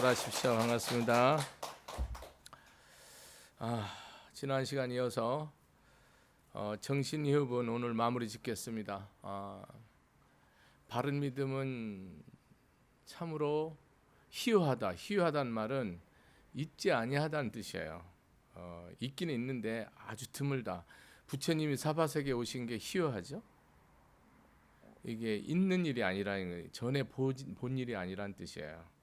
잘하십시오. 반갑습니다. 지난 시간 이어서 정신이흡은 오늘 마무리 짓겠습니다. 바른 믿음은 참으로 희유하다. 희유하다는 말은 있지 아니하다는 뜻이에요. 있기는 있는데 아주 드물다. 부처님이 사바세계에 오신 게 희유하죠. 이게 있는 일이 아니라는 거예요. 전에 본 일이 아니라는 뜻이에요.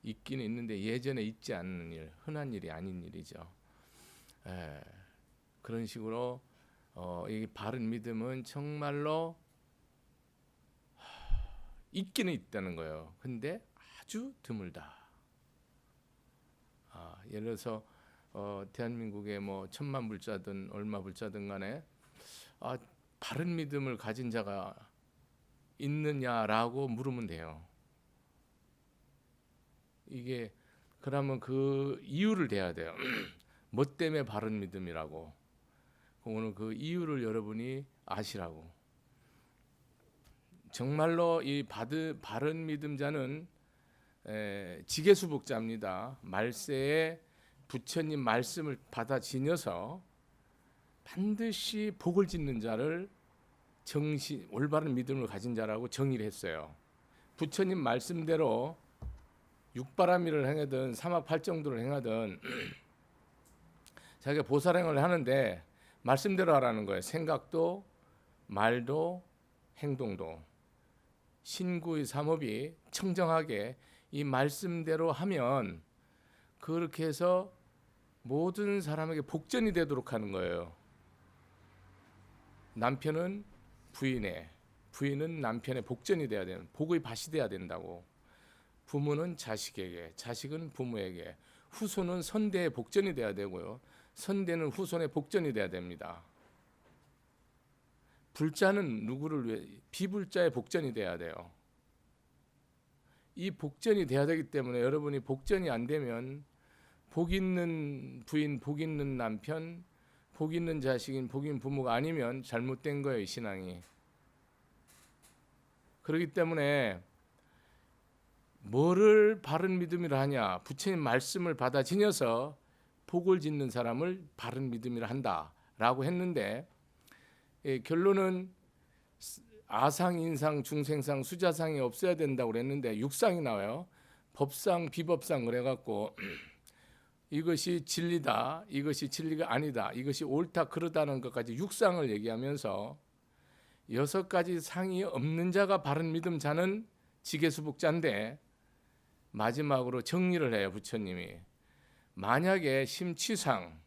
있기는 있는데 예전에 있지 않는 일, 흔한 일이 아닌 일이죠. 그런 식으로 이 바른 믿음은 정말로 있기는 있다는 거예요. 근데 아주 드물다. 예를 들어서 대한민국에 뭐 1,000만 불자든 얼마 불자든 간에 바른 믿음을 가진 자가 있느냐라고 물으면 돼요. 이게 그러면 그 이유를 대야 돼요. 뭐 때문에 바른 믿음이라고. 오늘 그 이유를 여러분이 아시라고. 정말로 이 바른 믿음자는 지계수복자입니다. 말세에 부처님 말씀을 받아 지녀서 반드시 복을 짓는 자를 올바른 믿음을 가진 자라고 정의를 했어요. 부처님 말씀대로 육바라밀을 행하든 삼합팔정도를 행하든 자기가 보살행을 하는데 말씀대로 하라는 거예요. 생각도 말도 행동도 신구의 삼업이 청정하게 이 말씀대로 하면 그렇게 해서 모든 사람에게 복전이 되도록 하는 거예요. 남편은 부인은 남편의 복전이 돼야 되는, 복의 밭이 돼야 된다고. 부모는 자식에게, 자식은 부모에게, 후손은 선대의 복전이 돼야 되고요. 선대는 후손의 복전이 돼야 됩니다. 불자는 누구를 위해? 비불자의 복전이 돼야 돼요. 이 복전이 돼야 되기 때문에 여러분이 복전이 안 되면 복 있는 부인, 복 있는 남편, 복 있는 자식인 복 있는 부모가 아니면 잘못된 거예요, 이 신앙이. 그렇기 때문에 뭐를 바른 믿음이라 하냐? 부처님 말씀을 받아 지녀서 복을 짓는 사람을 바른 믿음이라 한다라고 했는데 결론은 아상, 인상, 중생상, 수자상이 없어야 된다고 그랬는데 육상이 나와요. 법상, 비법상 그래갖고 이것이 진리다, 이것이 진리가 아니다, 이것이 옳다 그르다는 것까지 육상을 얘기하면서 6가지 상이 없는 자가 바른 믿음 자는 지계수복자인데 마지막으로 정리를 해요. 부처님이 만약에 심취상,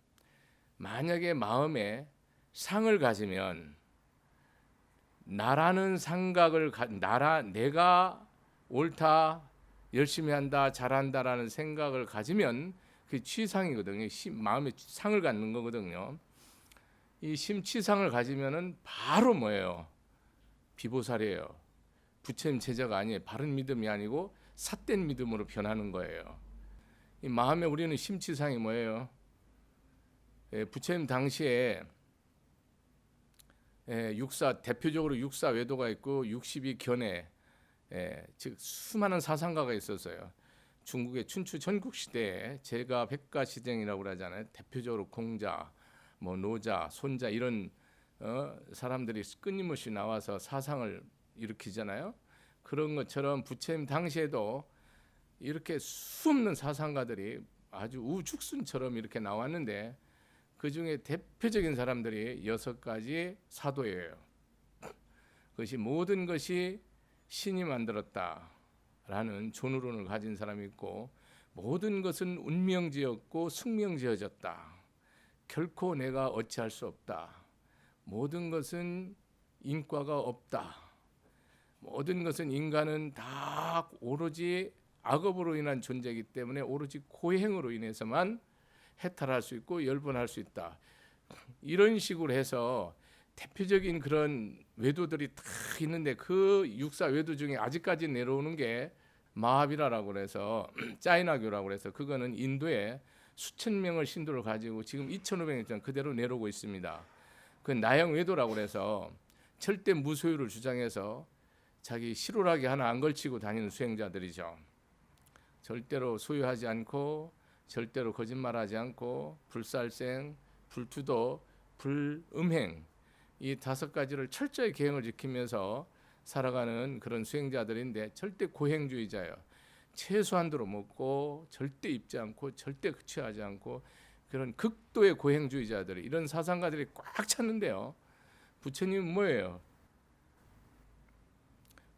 만약에 마음에 상을 가지면 나라는 생각을 내가 옳다, 열심히 한다, 잘한다라는 생각을 가지면 그 취상이거든요. 마음에 상을 갖는 거거든요. 이 심취상을 가지면은 바로 뭐예요? 비보살이에요. 부처님 제자가 아니에요. 바른 믿음이 아니고 삿된 믿음으로 변하는 거예요. 이 마음에 우리는 심취상이 뭐예요? 부처님 당시에 대표적으로 육사 외도가 있고 62견해, 즉 수많은 사상가가 있었어요. 중국의 춘추 전국시대에 제가 백가시쟁이라고 그러잖아요. 대표적으로 공자, 노자, 손자 이런 사람들이 끊임없이 나와서 사상을 일으키잖아요. 그런 것처럼 부처님 당시에도 이렇게 수없는 사상가들이 아주 우죽순처럼 이렇게 나왔는데 그 중에 대표적인 사람들이 6가지 사도예요. 그것이 모든 것이 신이 만들었다라는 존우론을 가진 사람이 있고, 모든 것은 운명지었고 숙명지어졌다. 결코 내가 어찌할 수 없다. 모든 것은 인과가 없다. 모든 것은 인간은 다 오로지 악업으로 인한 존재이기 때문에 오로지 고행으로 인해서만 해탈할 수 있고 열번할 수 있다. 이런 식으로 해서 대표적인 그런 외도들이 다 있는데 그 육사 외도 중에 아직까지 내려오는 게 마하비라라고 그래서 짜이나교라고 그래서 그거는 인도에 수천 명의 신도를 가지고 지금 2,500년 그대로 내려오고 있습니다. 그 나영 외도라고 그래서 절대 무소유를 주장해서 자기 실오라기 하나 안 걸치고 다니는 수행자들이죠. 절대로 소유하지 않고 절대로 거짓말하지 않고 불살생, 불투도, 불음행 이 5가지를 철저히 계행을 지키면서 살아가는 그런 수행자들인데 절대 고행주의자예요. 최소한도로 먹고 절대 입지 않고 절대 취하지 않고 그런 극도의 고행주의자들이 이런 사상가들이 꽉 찼는데요. 부처님은 뭐예요?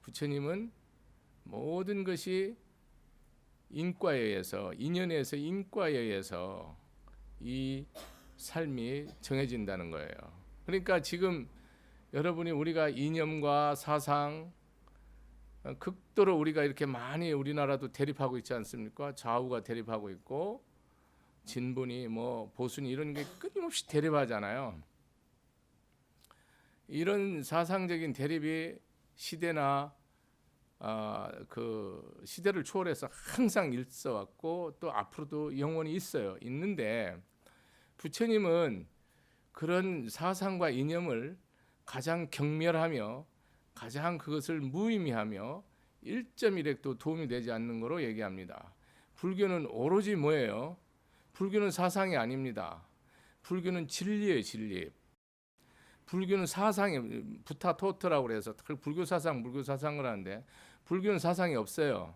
부처님은 모든 것이 인과에 의해서 인연에 의해서 인과에 의해서 이 삶이 정해진다는 거예요. 그러니까 지금 여러분이 우리가 이념과 사상 극도로 우리가 이렇게 많이 우리나라도 대립하고 있지 않습니까? 좌우가 대립하고 있고 진보니 뭐 보수니 이런 게 끊임없이 대립하잖아요. 이런 사상적인 대립이 시대나 그 시대를 초월해서 항상 있어왔고 또 앞으로도 영원히 있는데 부처님은 그런 사상과 이념을 가장 경멸하며 가장 그것을 무의미하며 1.1핵도 도움이 되지 않는 거로 얘기합니다. 불교는 오로지 뭐예요? 불교는 사상이 아닙니다. 불교는 진리예요, 진리. 불교는 사상이 부타토트라고 그래서 불교 사상을 하는데 불교는 사상이 없어요.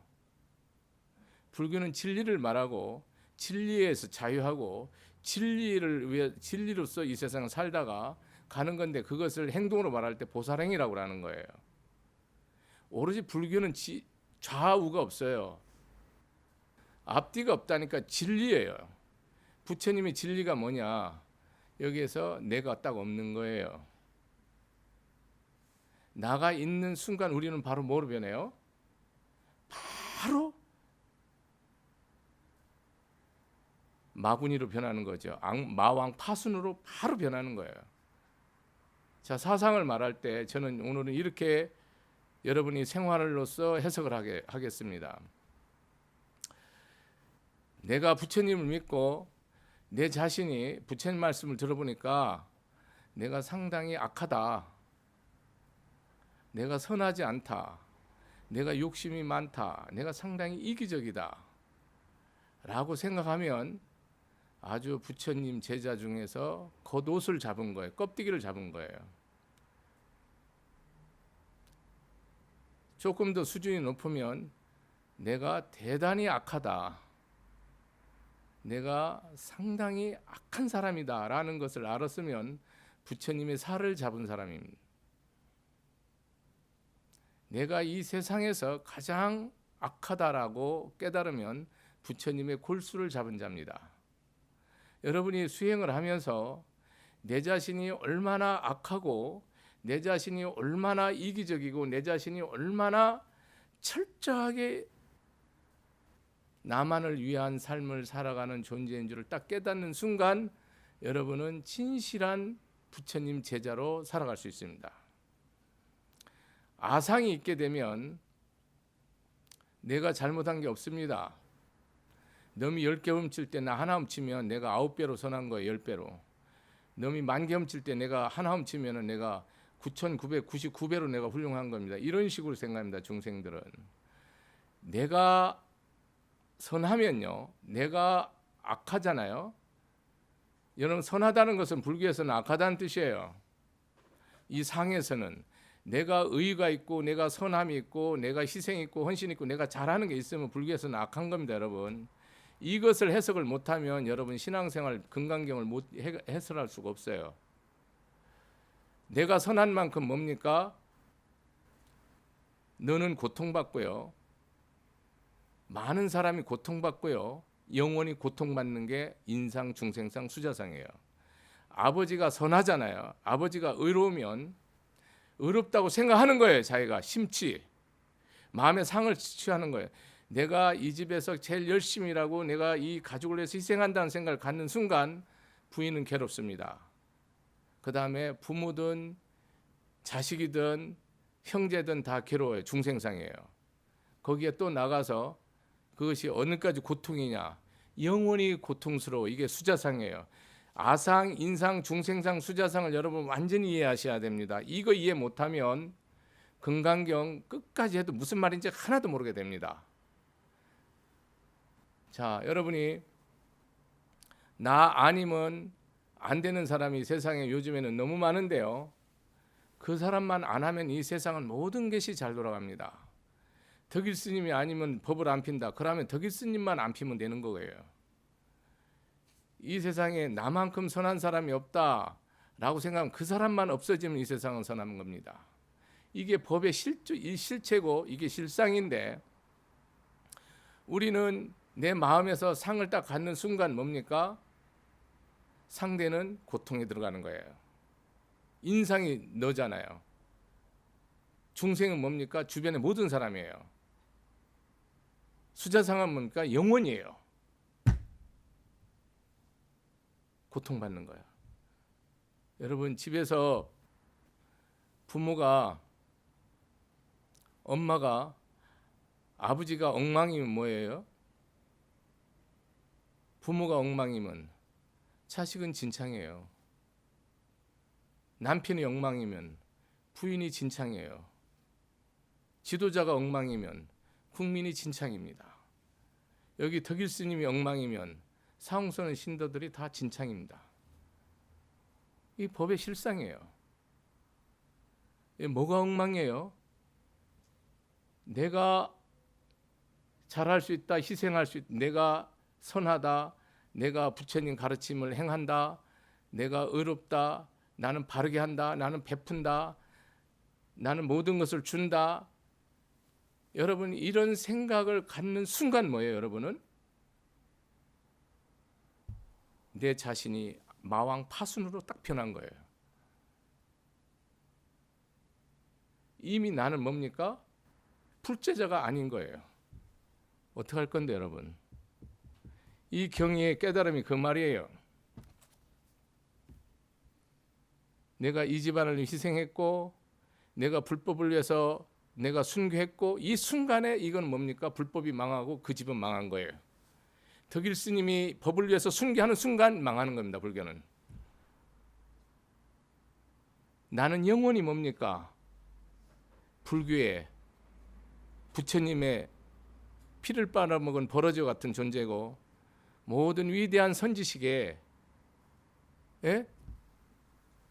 불교는 진리를 말하고 진리에서 자유하고 진리를 위해 진리로서 이 세상을 살다가 가는 건데 그것을 행동으로 말할 때 보살행이라고 하는 거예요. 오로지 불교는 좌우가 없어요. 앞뒤가 없다니까 진리예요. 부처님의 진리가 뭐냐? 여기에서 내가 딱 없는 거예요. 나가 있는 순간 우리는 바로 뭐로 변해요? 바로 마구니로 변하는 거죠. 마왕 파순으로 바로 변하는 거예요. 자, 사상을 말할 때 저는 오늘은 이렇게 여러분이 생활로서 해석을 하겠습니다. 내가 부처님을 믿고 내 자신이 부처님 말씀을 들어보니까 내가 상당히 악하다. 내가 선하지 않다. 내가 욕심이 많다. 내가 상당히 이기적이다. 라고 생각하면 아주 부처님 제자 중에서 겉옷을 잡은 거예요. 껍데기를 잡은 거예요. 조금 더 수준이 높으면 내가 대단히 악하다. 내가 상당히 악한 사람이다 라는 것을 알았으면 부처님의 살을 잡은 사람입니다. 내가 이 세상에서 가장 악하다라고 깨달으면 부처님의 골수를 잡은 자입니다. 여러분이 수행을 하면서 내 자신이 얼마나 악하고 내 자신이 얼마나 이기적이고 내 자신이 얼마나 철저하게 나만을 위한 삶을 살아가는 존재인 줄을 딱 깨닫는 순간 여러분은 진실한 부처님 제자로 살아갈 수 있습니다. 아상이 있게 되면 내가 잘못한 게 없습니다. 놈이 10개 훔칠 때 나 하나 훔치면 내가 9배로 선한 거예요. 10배로. 놈이 10,000개 훔칠 때 내가 하나 훔치면 내가 9,999배로 내가 훌륭한 겁니다. 이런 식으로 생각합니다. 중생들은. 내가 선하면요. 내가 악하잖아요. 여러분 선하다는 것은 불교에서는 악하다는 뜻이에요. 이 상에서는 내가 의의가 있고 내가 선함이 있고 내가 희생이 있고 헌신이 있고 내가 잘하는 게 있으면 불교에서는 악한 겁니다. 여러분. 이것을 해석을 못하면 여러분 신앙생활 금강경을 못 해설할 수가 없어요. 내가 선한 만큼 뭡니까? 너는 고통받고요. 많은 사람이 고통받고요. 영원히 고통받는 게 인상, 중생상, 수자상이에요. 아버지가 선하잖아요. 아버지가 의로우면 의롭다고 생각하는 거예요. 자기가 심치 마음의 상을 취하는 거예요. 내가 이 집에서 제일 열심히 일하고 내가 이 가족을 위해서 희생한다는 생각을 갖는 순간 부인은 괴롭습니다. 그 다음에 부모든 자식이든 형제든 다 괴로워요. 중생상이에요. 거기에 또 나가서 그것이 어느까지 고통이냐? 영원히 고통스러워. 이게 수자상이에요. 아상, 인상, 중생상, 수자상을 여러분 완전히 이해하셔야 됩니다. 이거 이해 못하면 금강경 끝까지 해도 무슨 말인지 하나도 모르게 됩니다. 자, 여러분이 나 아니면 안 되는 사람이 세상에 요즘에는 너무 많은데요. 그 사람만 안 하면 이 세상은 모든 것이 잘 돌아갑니다. 덕일 스님이 아니면 법을 안 핀다. 그러면 덕일 스님만 안 피면 되는 거예요. 이 세상에 나만큼 선한 사람이 없다라고 생각하면 그 사람만 없어지면 이 세상은 선한 겁니다. 이게 법의 실체고 이게 실상인데, 우리는 내 마음에서 상을 딱 갖는 순간 뭡니까? 상대는 고통에 들어가는 거예요. 인상이 너잖아요. 중생은 뭡니까? 주변의 모든 사람이에요. 수자상은 뭡니까? 영혼이에요. 고통받는 거예요. 여러분, 집에서 부모가, 엄마가, 아버지가 엉망이면 뭐예요? 부모가 엉망이면 자식은 진창이에요. 남편이 엉망이면 부인이 진창이에요. 지도자가 엉망이면 국민이 진창입니다. 여기 덕일 스님이 엉망이면 사홍선의 신도들이 다 진창입니다. 이 법의 실상이에요. 뭐가 엉망이에요? 내가 잘할 수 있다, 희생할 수 있다, 내가 선하다, 내가 부처님 가르침을 행한다, 내가 의롭다, 나는 바르게 한다, 나는 베푼다, 나는 모든 것을 준다. 여러분, 이런 생각을 갖는 순간 뭐예요? 여러분은 내 자신이 마왕 파순으로 딱 변한 거예요. 이미 나는 뭡니까? 불제자가 아닌 거예요. 어떻게 할 건데 여러분? 이 경의의 깨달음이 그 말이에요. 내가 이 집안을 희생했고, 내가 불법을 위해서 내가 순교했고, 이 순간에 이건 뭡니까? 불법이 망하고 그 집은 망한 거예요. 덕일 스님이 법을 위해서 순교하는 순간 망하는 겁니다. 불교는. 나는 영원히 뭡니까? 불교의 부처님의 피를 빨아먹은 버러지 같은 존재고, 모든 위대한 선지식에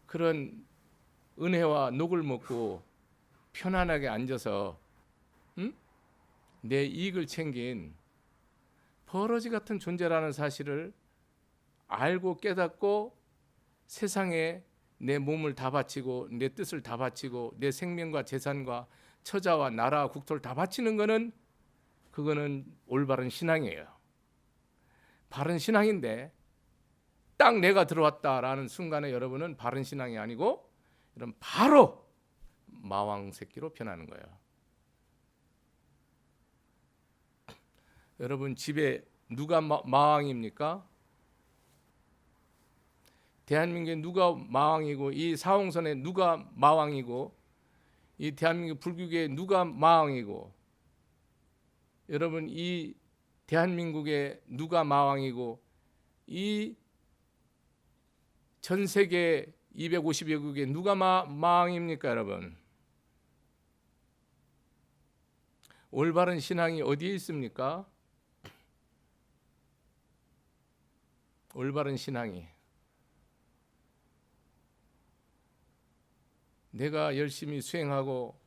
그런 은혜와 녹을 먹고 편안하게 앉아서 내 이익을 챙긴 버러지 같은 존재라는 사실을 알고 깨닫고, 세상에 내 몸을 다 바치고 내 뜻을 다 바치고 내 생명과 재산과 처자와 나라와 국토를 다 바치는 거는, 그거는 올바른 신앙이에요. 바른 신앙인데, 딱 내가 들어왔다라는 순간에 여러분은 바른 신앙이 아니고 이런 바로 마왕 새끼로 변하는 거예요. 여러분, 집에 누가 마왕입니까? 대한민국에 누가 마왕이고, 이 사홍선에 누가 마왕이고, 이 대한민국 불교계에 누가 마왕이고, 여러분, 이 대한민국에 누가 마왕이고, 이 전 세계 250여 국에 누가 마왕입니까, 여러분? 올바른 신앙이 어디에 있습니까? 올바른 신앙이 내가 열심히 수행하고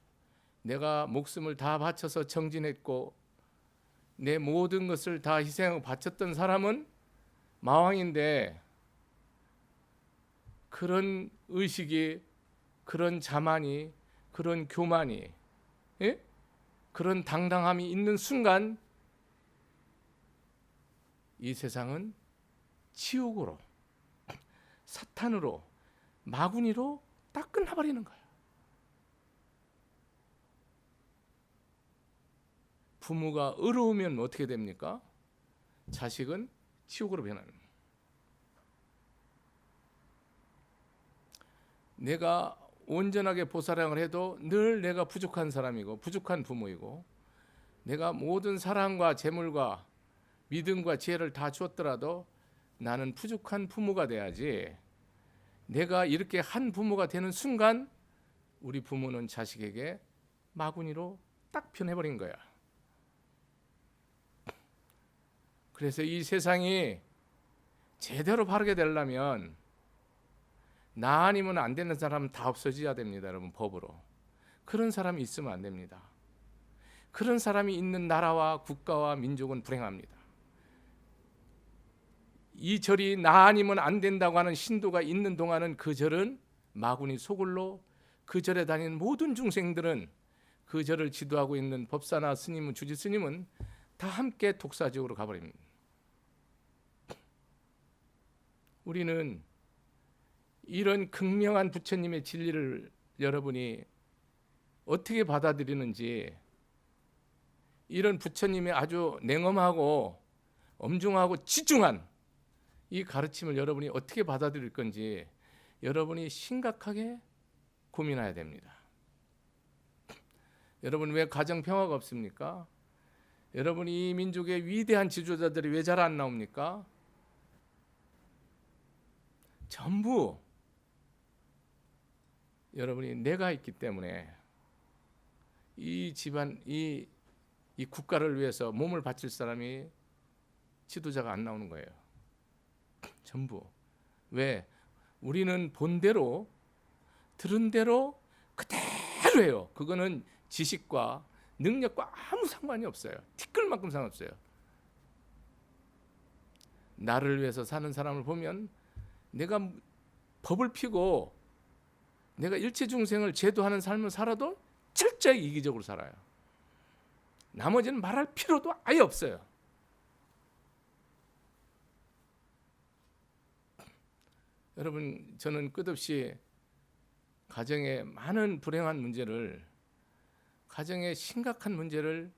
내가 목숨을 다 바쳐서 정진했고 내 모든 것을 다 희생하고 바쳤던 사람은 마왕인데, 그런 의식이, 그런 자만이, 그런 교만이, 그런 당당함이 있는 순간 이 세상은 지옥으로, 사탄으로, 마구니로 딱 끝나버리는 거예요. 부모가 의로우면 어떻게 됩니까? 자식은 지옥으로 변하는 거예요. 내가 온전하게 보살행을 해도 늘 내가 부족한 사람이고 부족한 부모이고, 내가 모든 사랑과 재물과 믿음과 지혜를 다 주었더라도 나는 부족한 부모가 돼야지, 내가 이렇게 한 부모가 되는 순간 우리 부모는 자식에게 마구니로 딱 변해버린 거야. 그래서 이 세상이 제대로 바르게 되려면 나 아니면 안 되는 사람은 다 없어져야 됩니다, 여러분. 법으로. 그런 사람이 있으면 안 됩니다. 그런 사람이 있는 나라와 국가와 민족은 불행합니다. 이 절이 나 아니면 안 된다고 하는 신도가 있는 동안은 그 절은 마구니 소굴로, 그 절에 다니는 모든 중생들은, 그 절을 지도하고 있는 법사나 스님은, 주지 스님은 다 함께 독사지옥으로 가버립니다. 우리는 이런 극명한 부처님의 진리를 여러분이 어떻게 받아들이는지, 이런 부처님의 아주 냉엄하고 엄중하고 지중한 이 가르침을 여러분이 어떻게 받아들일 건지 여러분이 심각하게 고민해야 됩니다. 여러분, 왜 가정 평화가 없습니까? 여러분, 이 민족의 위대한 지도자들이 왜 잘 안 나옵니까? 전부 여러분이 내가 있기 때문에 이 집안, 이 국가를 위해서 몸을 바칠 사람이 지도자가 안 나오는 거예요. 전부. 왜? 우리는 본대로, 들은 대로 그대로 해요. 그거는 지식과 능력과 아무 상관이 없어요. 티끌만큼 상관없어요. 나를 위해서 사는 사람을 보면 내가 법을 피고 내가 일체 중생을 제도하는 삶을 살아도 철저히 이기적으로 살아요. 나머지는 말할 필요도 아예 없어요. 여러분, 저는 끝없이 가정의 많은 불행한 문제를, 가정의 심각한 문제를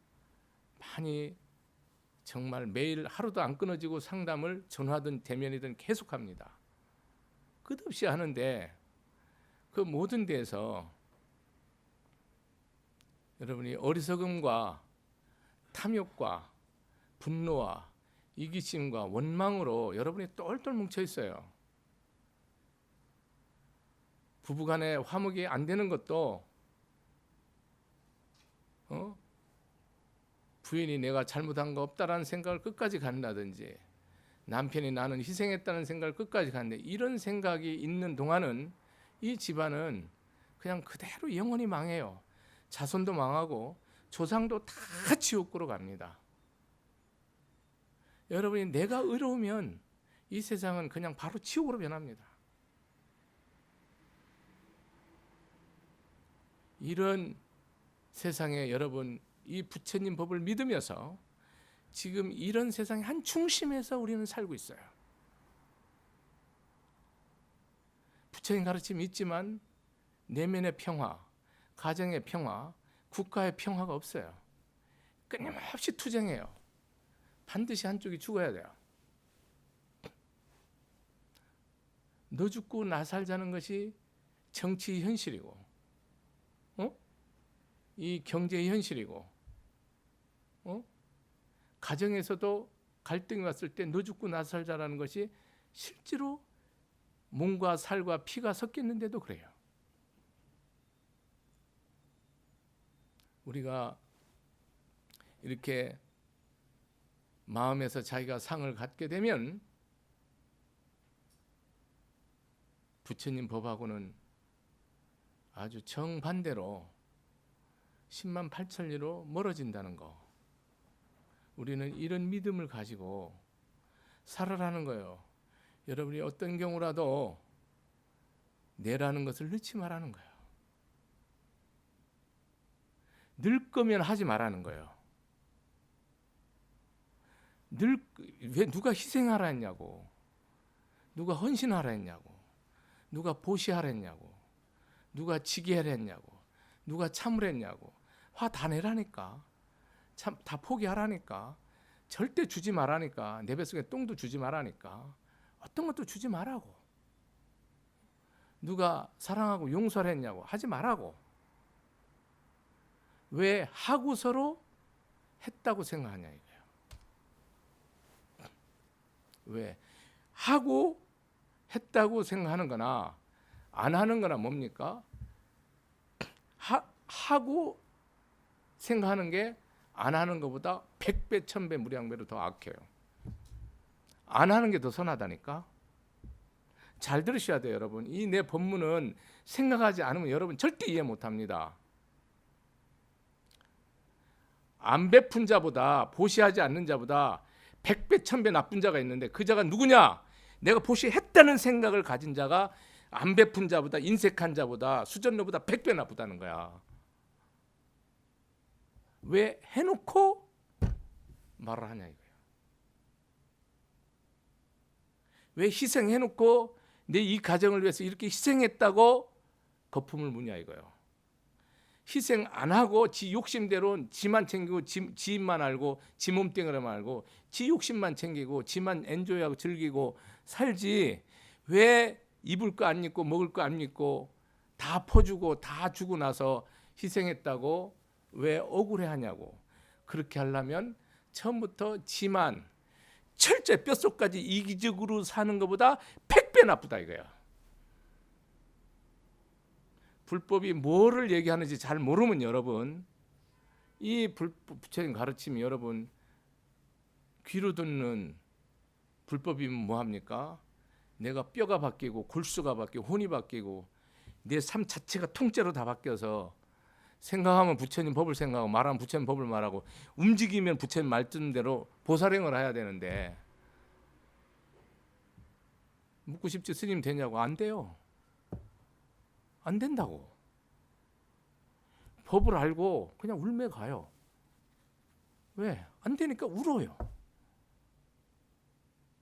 많이 정말 매일 하루도 안 끊어지고 상담을 전화든 대면이든 계속합니다. 끝없이 하는데 그 모든 데에서 여러분이 어리석음과 탐욕과 분노와 이기심과 원망으로 여러분이 똘똘 뭉쳐 있어요. 부부간에 화목이 안 되는 것도 부인이 내가 잘못한 거 없다라는 생각을 끝까지 갖는다든지, 남편이 나는 희생했다는 생각을 끝까지 갖는데, 이런 생각이 있는 동안은 이 집안은 그냥 그대로 영원히 망해요. 자손도 망하고 조상도 다 지옥으로 갑니다. 여러분이 내가 의로우면 이 세상은 그냥 바로 지옥으로 변합니다. 이런 세상에 여러분, 이 부처님 법을 믿으면서 지금 이런 세상의 한 중심에서 우리는 살고 있어요. 부처님 가르침이 있지만 내면의 평화, 가정의 평화, 국가의 평화가 없어요. 끊임없이 투쟁해요. 반드시 한쪽이 죽어야 돼요. 너 죽고 나 살자는 것이 정치 현실이고, 이 경제 현실이고, 가정에서도 갈등이 왔을 때 너 죽고 나 살자라는 것이 실제로 몸과 살과 피가 섞였는데도 그래요. 우리가 이렇게 마음에서 자기가 상을 갖게 되면 부처님 법하고는 아주 정반대로 10만 8천 리로 멀어진다는 거, 우리는 이런 믿음을 가지고 살아라는 거예요. 여러분이 어떤 경우라도 내라는 것을 넣지 말라는 거예요. 늘 거면 하지 말라는 거예요. 왜 누가 희생하라 했냐고, 누가 헌신하라 했냐고, 누가 보시하라 했냐고, 누가 지게하라 했냐고, 누가 참으라 했냐고. 화 다 내라니까, 참 다 포기하라니까, 절대 주지 말라니까, 내 뱃속에 똥도 주지 말라니까, 어떤 것도 주지 말라고. 누가 사랑하고 용서를 했냐고, 하지 말라고. 왜 하고서로 했다고 생각하냐 이거예요. 왜 하고 했다고 생각하는 거나 안 하는 거나 뭡니까? 하고 생각하는 게 안 하는 것보다 100배, 1000배, 무량배로 더 악해요. 안 하는 게 더 선하다니까. 잘 들으셔야 돼요, 여러분. 이 내 본문은 생각하지 않으면 여러분 절대 이해 못합니다. 안 베푼 자보다, 보시하지 않는 자보다 100배 1000배 나쁜 자가 있는데 그 자가 누구냐? 내가 보시했다는 생각을 가진 자가 안 베푼 자보다, 인색한 자보다, 수전노보다 100배 나쁘다는 거야. 왜 해놓고 말을 하냐 이거야. 왜 희생해놓고 내 이 가정을 위해서 이렇게 희생했다고 거품을 무냐 이거요. 희생 안 하고 지 욕심대로 지만 챙기고 지 입만 알고 지 몸뚱이만 알고 지 욕심만 챙기고 지만 엔조이하고 즐기고 살지. 왜 입을 거 안 입고 먹을 거 안 입고 다 퍼주고 다 주고 나서 희생했다고 왜 억울해하냐고. 그렇게 하려면 처음부터 지만 철저히 뼛속까지 이기적으로 사는 것보다 100배 나쁘다 이거야. 불법이 뭐를 얘기하는지 잘 모르면 여러분, 이 부처님 가르침이 여러분 귀로 듣는 불법이면 뭐합니까? 내가 뼈가 바뀌고 골수가 바뀌고 혼이 바뀌고 내 삶 자체가 통째로 다 바뀌어서 생각하면 부처님 법을 생각하고 말하면 부처님 법을 말하고 움직이면 부처님 말 듣는 대로 보살행을 해야 되는데 묻고 싶지 스님 되냐고. 안 돼요. 안 된다고. 법을 알고 그냥 울며 가요. 왜? 안 되니까 울어요.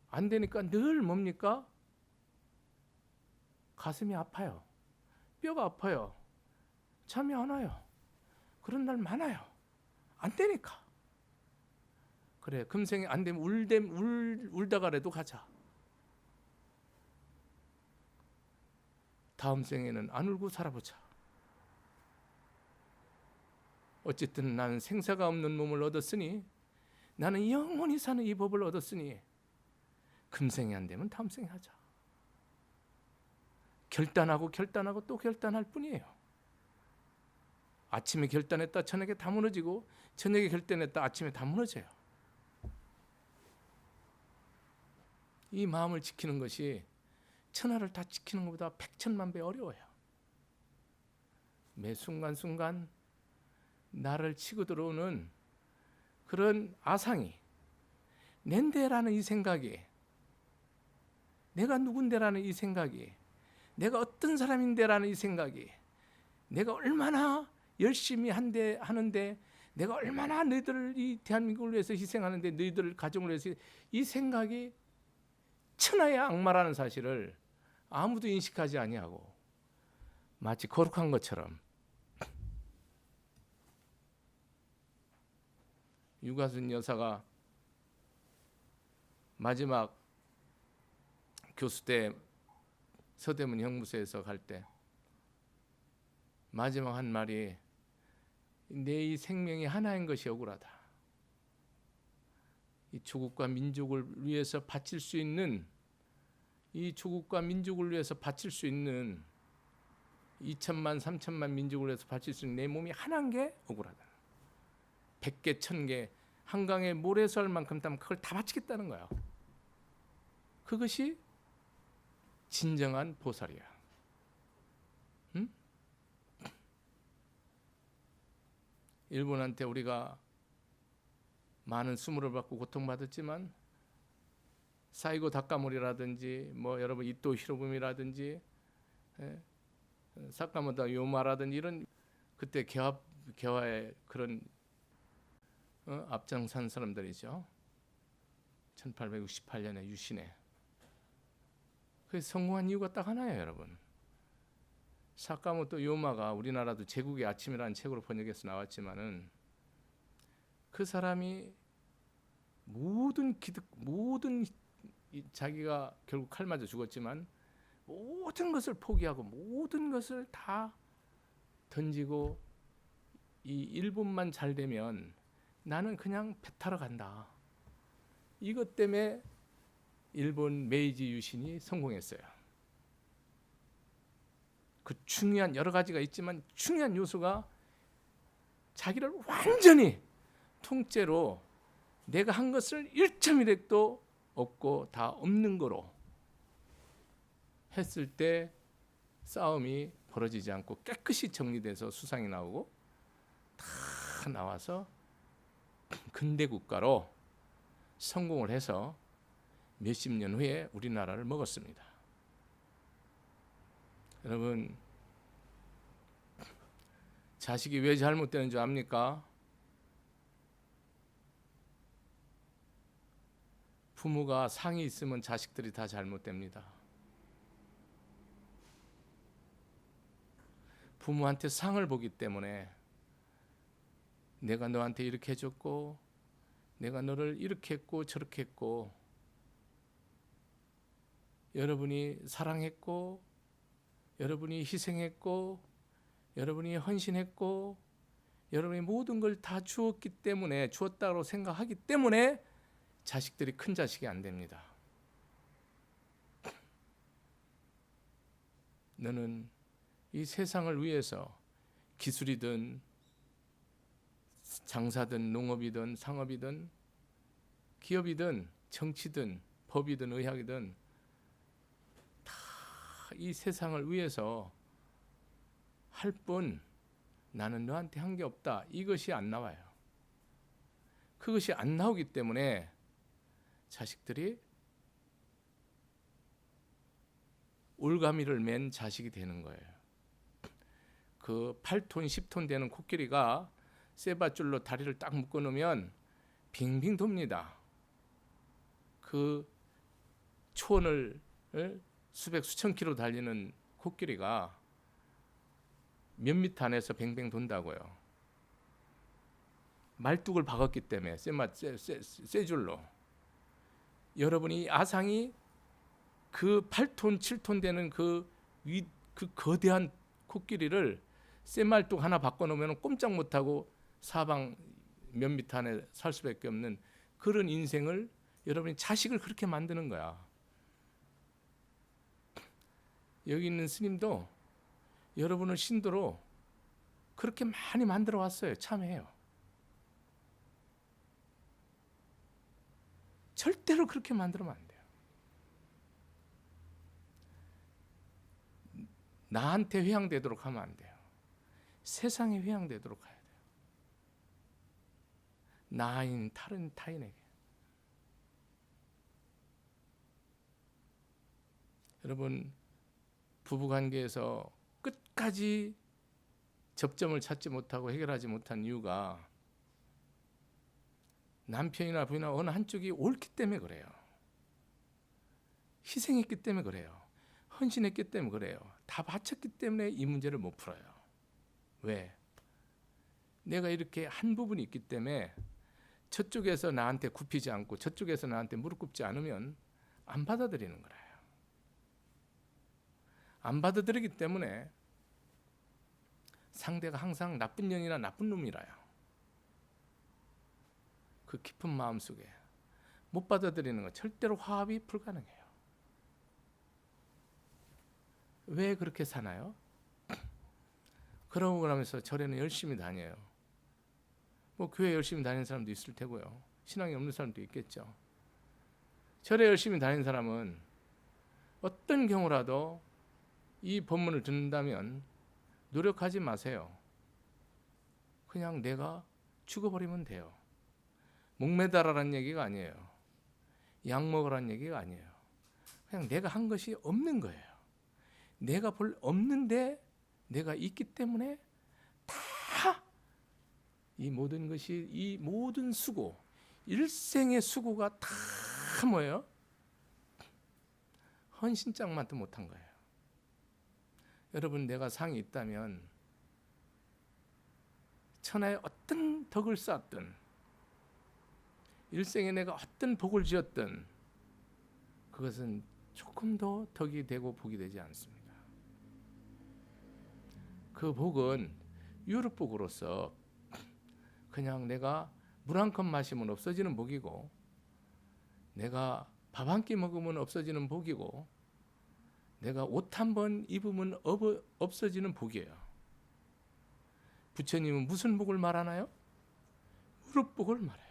안 되니까 늘 뭡니까? 가슴이 아파요. 뼈가 아파요. 잠이 안 와요. 그런 날 많아요. 안 되니까. 그래, 금생에 안 되면 울다가라도 가자. 다음 생에는 안 울고 살아보자. 어쨌든 나는 생사가 없는 몸을 얻었으니, 나는 영원히 사는 이 법을 얻었으니 금생에 안 되면 다음 생에 하자. 결단하고 또 결단할 뿐이에요. 아침에 결단했다 저녁에 다 무너지고, 저녁에 결단했다 아침에 다 무너져요. 이 마음을 지키는 것이 천하를 다 지키는 것보다 백천만 배 어려워요. 매 순간순간 나를 치고 들어오는 그런 아상이, 낸데라는 이 생각이, 내가 누군데라는 이 생각이, 내가 어떤 사람인데라는 이 생각이, 내가 얼마나 열심히 하는데, 내가 얼마나 너희들을 이 대한민국을 위해서 희생하는데, 너희들 가정을 위해서, 이 생각이 천하의 악마라는 사실을 아무도 인식하지 아니하고 마치 거룩한 것처럼. 유가순 여사가 마지막 교수 때 서대문 형무소에서 갈 때 마지막 한 말이, 내 이 생명이 하나인 것이 억울하다. 이 조국과 민족을 위해서 바칠 수 있는, 이 조국과 민족을 위해서 바칠 수 있는 2천만 3천만 민족을 위해서 바칠 수 있는 내 몸이 하나인 게 억울하다. 100개 1000개 한강에 모래서 할 만큼 따면 그걸 다 바치겠다는 거야. 그것이 진정한 보살이야. 응? 일본한테 우리가 많은 수모를 받고 고통받았지만, 사이고 다카모리라든지 뭐 여러분 이토 히로부미라든지 사카모토 요마라든지 이런 그때 개화의 그런 앞장선 사람들이죠. 1868년에 유신에. 그래서 성공한 이유가 딱 하나예요, 여러분. 사카모토 요마가 우리나라도 제국의 아침이라는 책으로 번역해서 나왔지만은, 그 사람이 모든 자기가 결국 칼 맞아 죽었지만 모든 것을 포기하고 모든 것을 다 던지고, 이 일본만 잘 되면 나는 그냥 배 타러 간다. 이것 때문에 일본 메이지 유신이 성공했어요. 그 중요한 여러 가지가 있지만 중요한 요소가 자기를 완전히 통째로 내가 한 것을 1.1획도 없고 다 없는 거로 했을 때 싸움이 벌어지지 않고 깨끗이 정리돼서 수상이 나오고 다 나와서 근대 국가로 성공을 해서 몇십 년 후에 우리나라를 먹었습니다. 여러분, 자식이 왜 잘못되는 줄 압니까? 부모가 상이 있으면 자식들이 다 잘못됩니다. 부모한테 상을 보기 때문에 내가 너한테 이렇게 해줬고 내가 너를 이렇게 했고 저렇게 했고 여러분이 사랑했고 여러분이 희생했고 여러분이 헌신했고 여러분이 모든 걸 다 주었기 때문에 주었다고 생각하기 때문에 자식들이 큰 자식이 안 됩니다. 너는 이 세상을 위해서 기술이든 장사든 농업이든 상업이든 기업이든 정치든 법이든 의학이든 다 이 세상을 위해서 할 뿐 나는 너한테 한 게 없다. 이것이 안 나와요. 그것이 안 나오기 때문에 자식들이 올가미를 맨 자식이 되는 거예요. 그 8톤, 10톤 되는 코끼리가 쇠밧줄로 다리를 딱 묶어 놓으면 빙빙 돕니다. 그 초원을 수백 수천 킬로 달리는 코끼리가 몇 미터 안에서 뱅뱅 돈다고요. 말뚝을 박았기 때문에 쇠줄로. 여러분이 아상이 그 8톤, 7톤 되는 그 거대한 코끼리를 쇠말뚝 하나 바꿔놓으면 꼼짝 못하고 사방 몇 미터 안에 살 수밖에 없는 그런 인생을 여러분이 자식을 그렇게 만드는 거야. 여기 있는 스님도 여러분을 신도로 그렇게 많이 만들어 왔어요. 참해요. 절대로 그렇게 만들면 안 돼요. 나한테 회양되도록 하면 안 돼요. 세상에 회양되도록 해야 돼요. 나 아닌 다른 타인에게. 여러분, 부부관계에서 끝까지 접점을 찾지 못하고 해결하지 못한 이유가 남편이나 부인이나 어느 한쪽이 옳기 때문에 그래요. 희생했기 때문에 그래요. 헌신했기 때문에 그래요. 다 바쳤기 때문에 이 문제를 못 풀어요. 왜? 내가 이렇게 한 부분이 있기 때문에 저쪽에서 나한테 굽히지 않고 저쪽에서 나한테 무릎 꿇지 않으면 안 받아들이는 거예요. 안 받아들이기 때문에 상대가 항상 나쁜 년이나 나쁜 놈이라요. 그 깊은 마음속에 못 받아들이는 건 절대로 화합이 불가능해요. 왜 그렇게 사나요? 그러고 나면서 절에는 열심히 다녀요. 뭐 교회 열심히 다니는 사람도 있을 테고요. 신앙이 없는 사람도 있겠죠. 절에 열심히 다니는 사람은 어떤 경우라도 이 법문을 듣는다면 노력하지 마세요. 그냥 내가 죽어버리면 돼요. 목매달아라는 얘기가 아니에요. 약 먹으라는 얘기가 아니에요. 그냥 내가 한 것이 없는 거예요. 내가 볼 없는데 내가 있기 때문에 다 이 모든 것이 이 모든 수고, 일생의 수고가 다 뭐예요? 헌신짝만도 못한 거예요. 여러분, 내가 상이 있다면 천하에 어떤 덕을 쌓았든 일생에 내가 어떤 복을 지었든 그것은 조금 더 덕이 되고 복이 되지 않습니다. 그 복은 유럽복으로서 그냥 내가 물 한 컵 마시면 없어지는 복이고 내가 밥 한 끼 먹으면 없어지는 복이고 내가 옷 한 번 입으면 없어지는 복이에요. 부처님은 무슨 복을 말하나요? 무릎복을 말해요.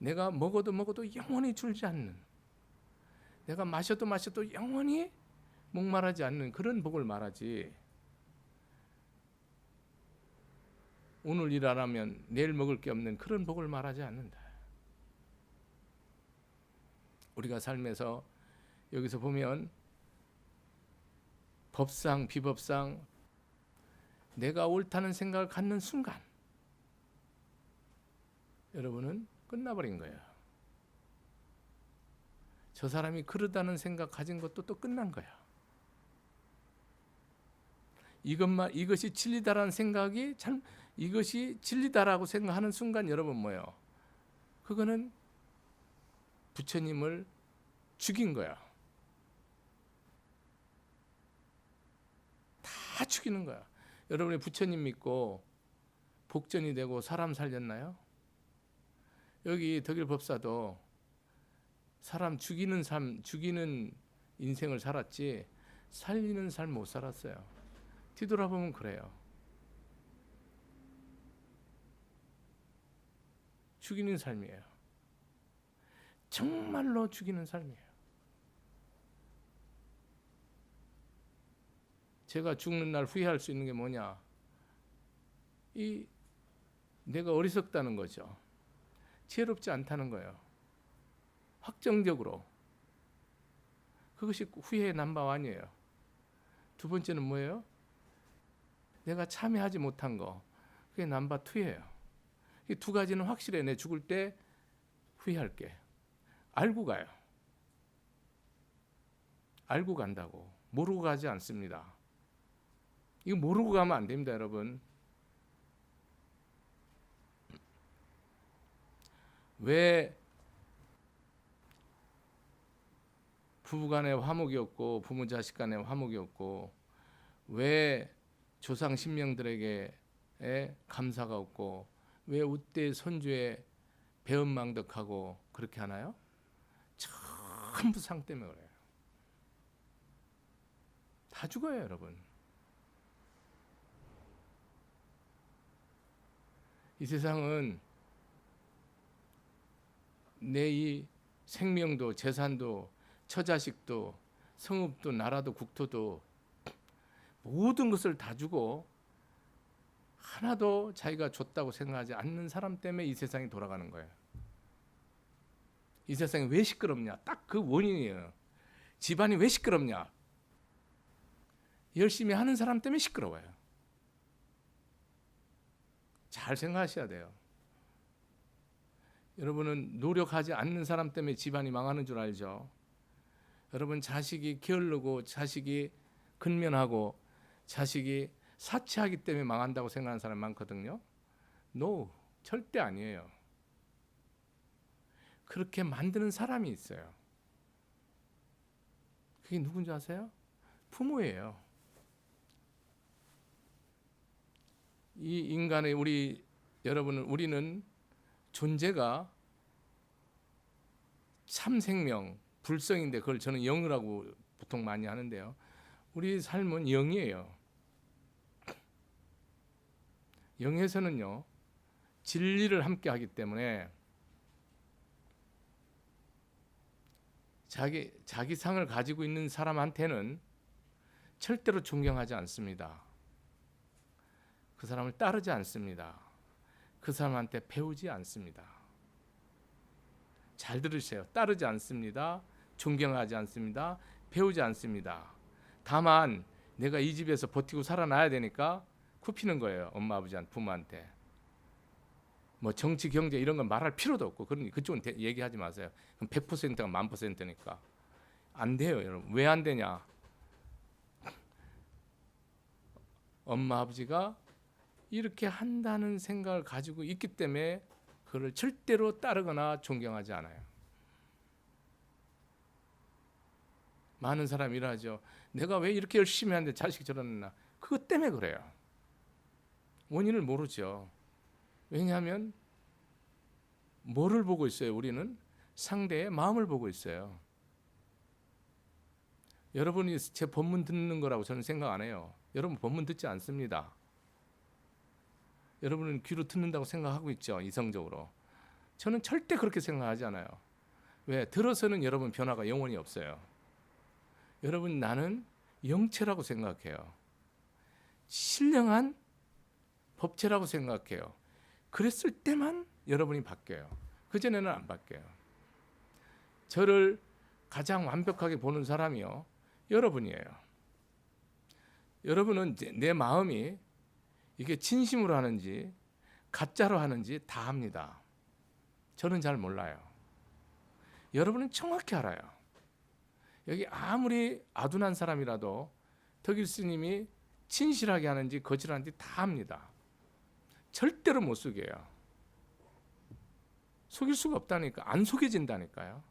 내가 먹어도 영원히 줄지 않는, 내가 마셔도 영원히 목마르지 않는 그런 복을 말하지, 오늘 일 안 하면 내일 먹을 게 없는 그런 복을 말하지 않는다. 우리가 삶에서 여기서 보면 법상 비법상 내가 옳다는 생각을 갖는 순간 여러분은 끝나버린 거예요. 저 사람이 그러다는 생각 가진 것도 또 끝난 거야. 이것이 진리다라는 생각이 이것이 진리다라고 생각하는 순간 여러분 뭐예요? 그거는 부처님을 죽인 거야. 다 죽이는 거야. 여러분이 부처님 믿고 복전이 되고 사람 살렸나요? 여기 덕일 법사도 사람 죽이는 인생을 살았지 살리는 삶 못 살았어요. 뒤돌아보면 그래요. 죽이는 삶이에요. 정말로 죽이는 삶이에요. 제가 죽는 날 후회할 수 있는 게 뭐냐? 내가 어리석다는 거죠. 지혜롭지 않다는 거예요. 확정적으로. 그것이 후회의 넘버원이에요. 두 번째는 뭐예요? 내가 참여하지 못한 거. 그게 넘버2예요. 이 두 가지는 확실해. 내 죽을 때 후회할게. 알고 가요. 알고 간다고. 모르고 가지 않습니다. 이거 모르고 가면 안 됩니다, 여러분. 왜 부부 간에 화목이 없고 부모 자식 간에 화목이 없고 왜 조상 신명들에게 감사가 없고 왜 우대 손주에 배은망덕하고 그렇게 하나요? 전부 상 때문에 그래요. 다 죽어요, 여러분. 이 세상은 내 이 생명도 재산도 처자식도 성읍도 나라도 국토도 모든 것을 다 주고 하나도 자기가 줬다고 생각하지 않는 사람 때문에 이 세상이 돌아가는 거예요. 이 세상이 왜 시끄럽냐? 딱 그 원인이에요. 집안이 왜 시끄럽냐? 열심히 하는 사람 때문에 시끄러워요. 잘 생각하셔야 돼요. 여러분은 노력하지 않는 사람 때문에 집안이 망하는 줄 알죠? 여러분 자식이 게으르고 자식이 근면하고 자식이 사치하기 때문에 망한다고 생각하는 사람 많거든요. No, 절대 아니에요. 그렇게 만드는 사람이 있어요. 그게 누군지 아세요? 부모예요. 이 인간의 우리는 존재가 참 생명, 불성인데 그걸 저는 영이라고 보통 많이 하는데요. 우리 삶은 영이에요. 영에서는요, 진리를 함께 하기 때문에 자기 상을 가지고 있는 사람한테는 절대로 존경하지 않습니다. 그 사람을 따르지 않습니다. 그 사람한테 배우지 않습니다. 잘 들으세요. 따르지 않습니다. 존경하지 않습니다. 배우지 않습니다. 다만 내가 이 집에서 버티고 살아나야 되니까 굽히는 거예요. 엄마, 아버지한테, 부모한테. 뭐 정치, 경제 이런 건 말할 필요도 없고 그러니 그쪽은 얘기하지 마세요. 그럼 100%가 1000%니까. 안 돼요, 여러분. 왜 안 되냐? 엄마, 아버지가 이렇게 한다는 생각을 가지고 있기 때문에 그를 절대로 따르거나 존경하지 않아요. 많은 사람이 이러죠. 내가 왜 이렇게 열심히 하는데 자식이 저러나. 그것 때문에 그래요. 원인을 모르죠. 왜냐하면 뭐를 보고 있어요? 우리는 상대의 마음을 보고 있어요. 여러분이 제 법문 듣는 거라고 저는 생각 안 해요. 여러분 법문 듣지 않습니다. 여러분은 귀로 듣는다고 생각하고 있죠. 이성적으로. 저는 절대 그렇게 생각하지 않아요. 왜? 들어서는 여러분 변화가 영원히 없어요. 여러분 나는 영체라고 생각해요. 신령한 법체라고 생각해요. 그랬을 때만 여러분이 바뀌어요. 그전에는 안 바뀌어요. 저를 가장 완벽하게 보는 사람이요, 여러분이에요. 여러분은 내 마음이 이게 진심으로 하는지 가짜로 하는지 다 압니다. 저는 잘 몰라요. 여러분은 정확히 알아요. 여기 아무리 아둔한 사람이라도 덕일 스님이 진실하게 하는지 거짓하는지 다 압니다. 절대로 못 속여요. 속일 수가 없다니까. 안 속여진다니까요.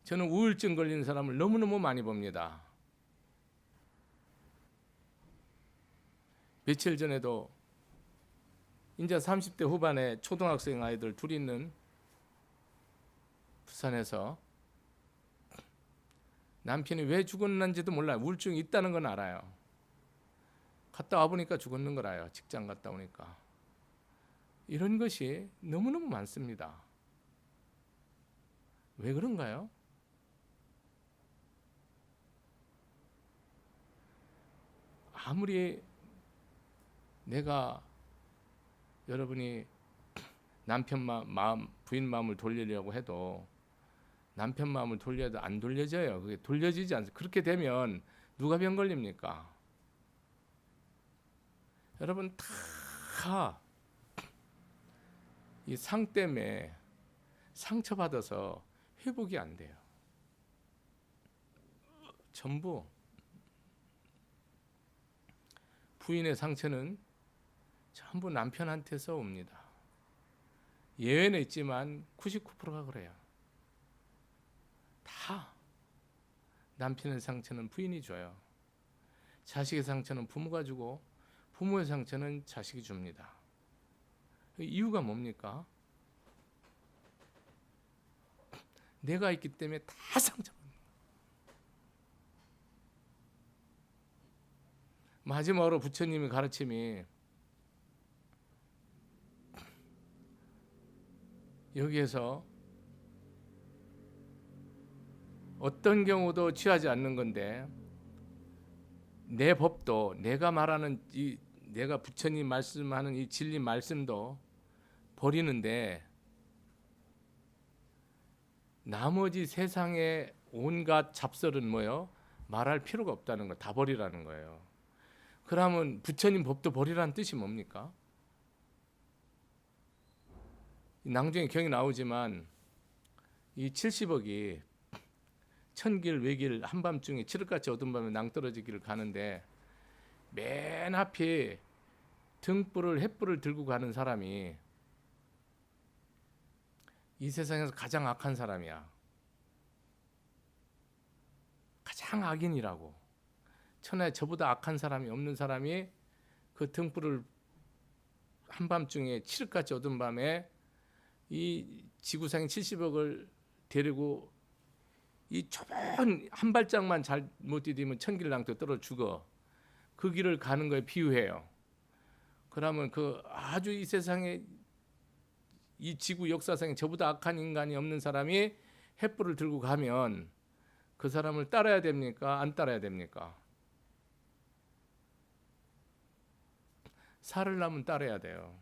저는 우울증 걸린 사람을 너무너무 많이 봅니다. 며칠 전에도 이제 30대 후반에 초등학생 아이들 둘이 있는 부산에서 남편이 왜 죽었는지도 몰라요. 우울증이 있다는 건 알아요. 갔다 와보니까 죽었는 걸 알아요. 직장 갔다 오니까. 이런 것이 너무너무 많습니다. 왜 그런가요? 아무리 내가 여러분이 남편 마음, 부인 마음을 돌리려고 해도 남편 마음을 돌려도 안 돌려져요. 그게 돌려지지 않습니다. 그렇게 되면 누가 병 걸립니까? 여러분 다 이 상 때문에 상처받아서 회복이 안 돼요. 전부 부인의 상처는 전부 남편한테서 옵니다. 예외는 있지만 99%가 그래요. 다 남편의 상처는 부인이 줘요. 자식의 상처는 부모가 주고 부모의 상처는 자식이 줍니다. 이유가 뭡니까? 내가 있기 때문에 다 상처받는 거예요. 마지막으로 부처님의 가르침이 여기에서 어떤 경우도 취하지 않는 건데 내 법도 내가 말하는 내가 부처님 말씀하는 이 진리 말씀도 버리는데 나머지 세상의 온갖 잡설은 뭐요? 말할 필요가 없다는 거, 다 버리라는 거예요. 그러면 부처님 법도 버리라는 뜻이 뭡니까? 낭중에 경이 나오지만 이 70억이 천길 외길 한밤중에 칠흑같이 어두운 밤에 낭떠러지기를 가는데 맨 앞에 등불을 횃불을 들고 가는 사람이 이 세상에서 가장 악한 사람이야. 가장 악인이라고. 천하에 저보다 악한 사람이 없는 사람이 그 등불을 한밤중에 칠흑같이 어두운 밤에 이 지구상의 70억을 데리고 이 좁은 한 발짝만 잘못 디디면 천길낭떠 떨어 죽어. 그 길을 가는 거에 비유해요. 그러면 그 아주 이 세상에 이 지구 역사상에 저보다 악한 인간이 없는 사람이 횃불을 들고 가면 그 사람을 따라야 됩니까? 안 따라야 됩니까? 살으려면 따라야 돼요.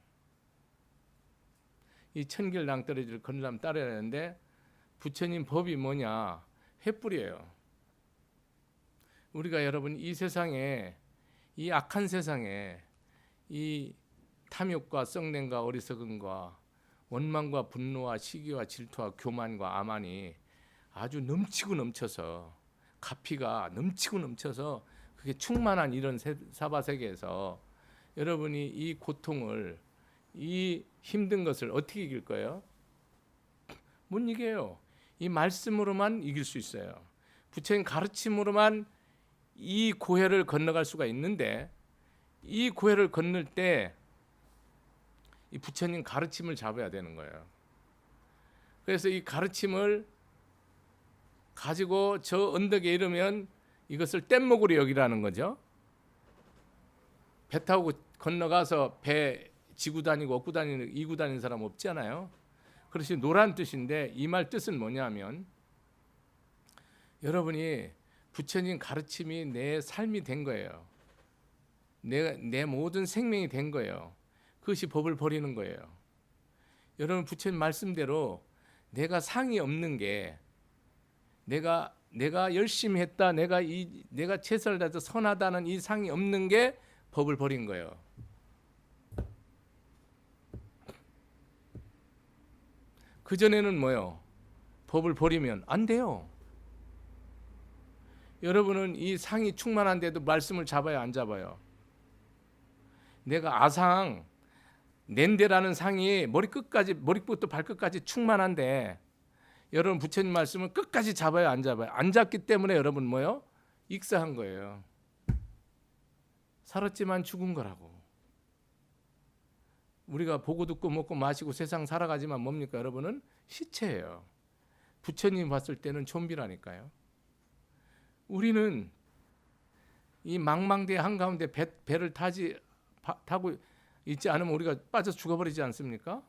이 천길 낭떠러지를 건너려면 따라야 되는데 부처님 법이 뭐냐? 횃불이에요. 우리가 여러분 이 세상에 이 악한 세상에 이 탐욕과 썩냄과 어리석음과 원망과 분노와 시기와 질투와 교만과 아만이 아주 넘치고 넘쳐서 가피가 넘치고 넘쳐서 그게 충만한 이런 사바세계에서 여러분이 이 고통을 이 힘든 것을 어떻게 이길 거예요? 못 이겨요. 이 말씀으로만 이길 수 있어요. 부처님 가르침으로만 이 고해를 건너갈 수가 있는데 이 고해를 건널 때 이 부처님 가르침을 잡아야 되는 거예요. 그래서 이 가르침을 가지고 저 언덕에 이르면 이것을 뗏목으로 여기라는 거죠. 배 타고 건너가서 배 지구 다니고 얻고 다니는 이구 다니는 사람 없잖아요. 그렇지 노란 뜻인데 이 말 뜻은 뭐냐면 여러분이 부처님 가르침이 내 삶이 된 거예요. 내 모든 생명이 된 거예요. 그것이 법을 버리는 거예요. 여러분 부처님 말씀대로 내가 상이 없는 게 내가 열심히 했다, 내가 최선을 다해서 선하다는 이 상이 없는 게 법을 버린 거예요. 그 전에는 뭐요? 법을 버리면 안 돼요. 여러분은 이 상이 충만한데도 말씀을 잡아요, 안 잡아요? 내가 아상 낸데라는 상이 머리끝부터 발끝까지 충만한데 여러분 부처님 말씀을 끝까지 잡아요, 안 잡아요? 안 잡기 때문에 여러분 뭐요? 익사한 거예요. 살았지만 죽은 거라고. 우리가 보고 듣고 먹고 마시고 세상 살아가지만 뭡니까? 여러분은 시체예요. 부처님 봤을 때는 좀비라니까요. 우리는 이 망망대해 한가운데 배를 타고 있지 않으면 우리가 빠져 죽어버리지 않습니까?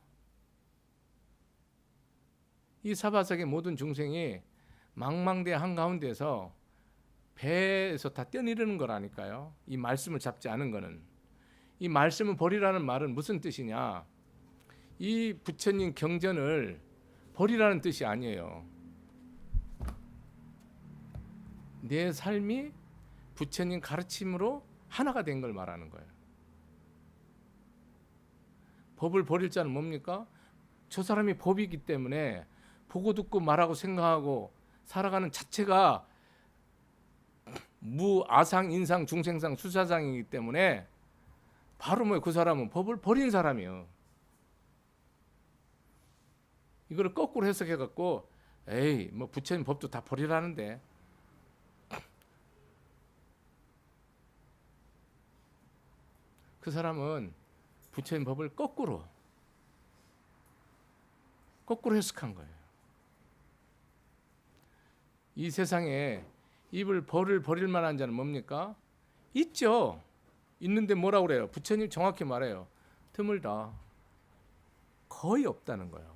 이 사바세계 모든 중생이 망망대해 한가운데서 배에서 다 뛰어내리는 거라니까요. 이 말씀을 잡지 않은 거는. 이 말씀을 버리라는 말은 무슨 뜻이냐? 이 부처님 경전을 버리라는 뜻이 아니에요. 내 삶이 부처님 가르침으로 하나가 된 걸 말하는 거예요. 법을 버릴 자는 뭡니까? 저 사람이 법이기 때문에 보고 듣고 말하고 생각하고 살아가는 자체가 무아상, 인상, 중생상, 수사상이기 때문에 바로 그 사람은 법을 버린 사람이에요. 이거를 거꾸로 해석해 갖고 에이 뭐 부처님 법도 다 버리라는데 그 사람은 부처님 법을 거꾸로 해석한 거예요. 이 세상에 법을 버릴 만한 자는 뭡니까? 있죠. 있는데 뭐라고 그래요? 부처님 정확히 말해요. 드물다. 거의 없다는 거예요.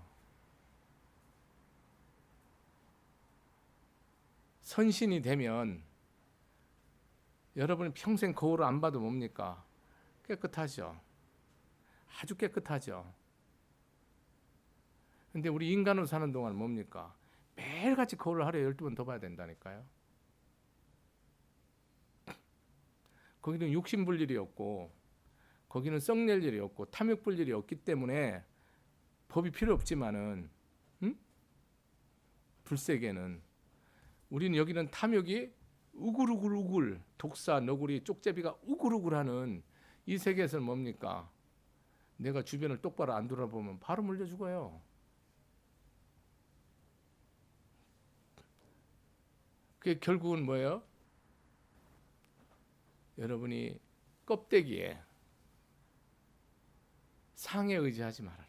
선신이 되면 여러분이 평생 거울을 안 봐도 뭡니까? 깨끗하죠. 아주 깨끗하죠. 근데 우리 인간으로 사는 동안 뭡니까? 매일같이 거울을 하루에 12번 더 봐야 된다니까요. 거기는 육신 볼 일이 없고 거기는 썩낼 일이 없고 탐욕 볼 일이 없기 때문에 법이 필요 없지만은 불세계는 우리는 여기는 탐욕이 우글우글 독사, 너구리, 쪽제비가 우글우글하는 이 세계에서는 뭡니까? 내가 주변을 똑바로 안 돌아보면 바로 물려 죽어요. 그게 결국은 뭐예요? 여러분이 껍데기에 상에 의지하지 말아라.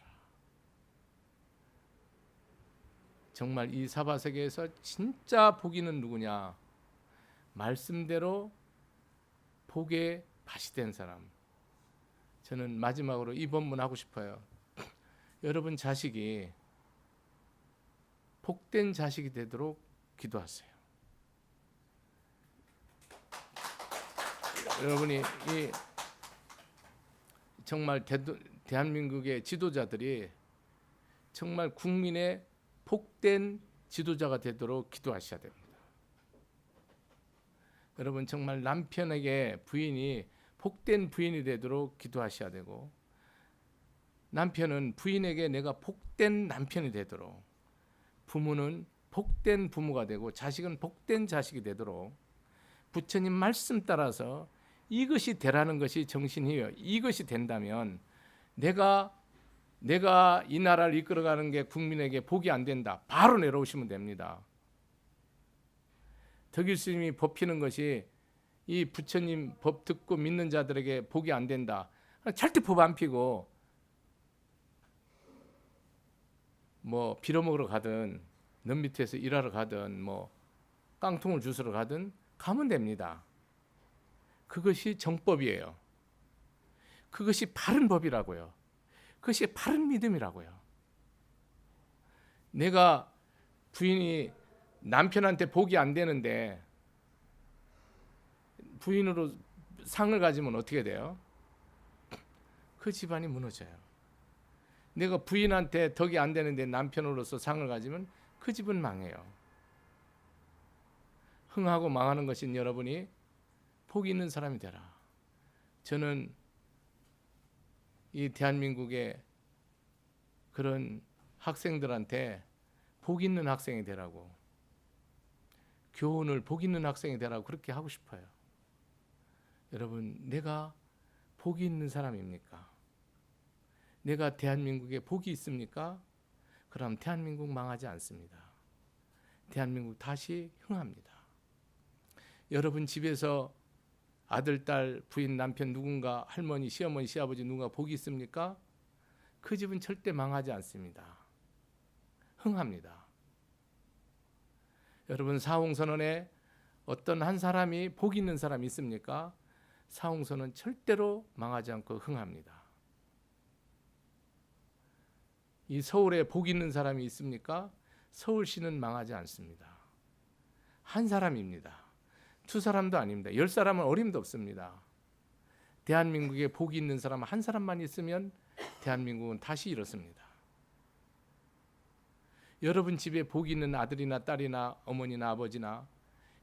정말 이 사바세계에서 진짜 복이는 누구냐? 말씀대로 복에 밭이 된 사람. 저는 마지막으로 이 본문 하고 싶어요. 여러분 자식이 복된 자식이 되도록 기도하세요. 여러분이 정말 대한민국의 지도자들이 정말 국민의 복된 지도자가 되도록 기도하셔야 됩니다. 여러분 정말 남편에게 부인이 복된 부인이 되도록 기도하셔야 되고 남편은 부인에게 내가 복된 남편이 되도록 부모는 복된 부모가 되고 자식은 복된 자식이 되도록 부처님 말씀 따라서 이것이 되라는 것이 정신이에요. 이것이 된다면 내가 이 나라를 이끌어가는 게 국민에게 복이 안 된다. 바로 내려오시면 됩니다. 덕일 스님이 법 피는 것이 이 부처님 법 듣고 믿는 자들에게 복이 안 된다. 절대 법 안 피고 뭐 빌어먹으러 가든 넘 밑에서 일하러 가든 뭐 깡통을 주스러 가든 가면 됩니다. 그것이 정법이에요. 그것이 바른 법이라고요. 그것이 바른 믿음이라고요. 내가 부인이 남편한테 복이 안 되는데 부인으로 상을 가지면 어떻게 돼요? 그 집안이 무너져요. 내가 부인한테 덕이 안 되는데 남편으로서 상을 가지면 그 집은 망해요. 흥하고 망하는 것은 여러분이 복 있는 사람이 되라. 저는 이 대한민국의 그런 학생들한테 복 있는 학생이 되라고, 교훈을 복 있는 학생이 되라고 그렇게 하고 싶어요. 여러분, 내가 복이 있는 사람입니까? 내가 대한민국에 복이 있습니까? 그럼 대한민국 망하지 않습니다. 대한민국 다시 흥합니다. 여러분 집에서 아들, 딸, 부인, 남편 누군가, 할머니, 시어머니, 시아버지 누군가 복이 있습니까? 그 집은 절대 망하지 않습니다. 흥합니다. 여러분 사홍선언에 어떤 한 사람이 복 있는 사람이 있습니까? 사홍선은 절대로 망하지 않고 흥합니다. 이 서울에 복 있는 사람이 있습니까? 서울시는 망하지 않습니다. 한 사람입니다. 두 사람도 아닙니다. 10사람은 어림도 없습니다. 대한민국에 복이 있는 사람 한 사람만 있으면 대한민국은 다시 일어섭니다. 여러분 집에 복이 있는 아들이나 딸이나 어머니나 아버지나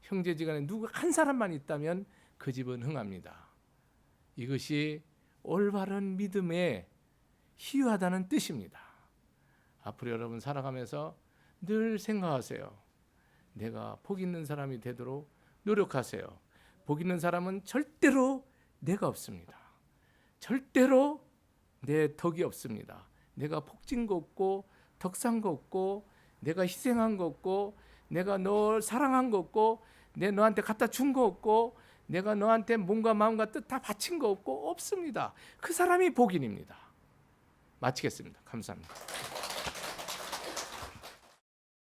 형제지간에 누구 한 사람만 있다면 그 집은 흥합니다. 이것이 올바른 믿음에 희유하다는 뜻입니다. 앞으로 여러분 살아가면서 늘 생각하세요. 내가 복 있는 사람이 되도록 노력하세요. 복 있는 사람은 절대로 내가 없습니다. 절대로 내 덕이 없습니다. 내가 복진 거 없고 덕산 거 없고 내가 희생한 거 없고 내가 널 사랑한 거 없고 내 너한테 갖다 준 거 없고 내가 너한테 몸과 마음과 뜻 다 바친 거 없고 없습니다. 그 사람이 복인입니다. 마치겠습니다. 감사합니다.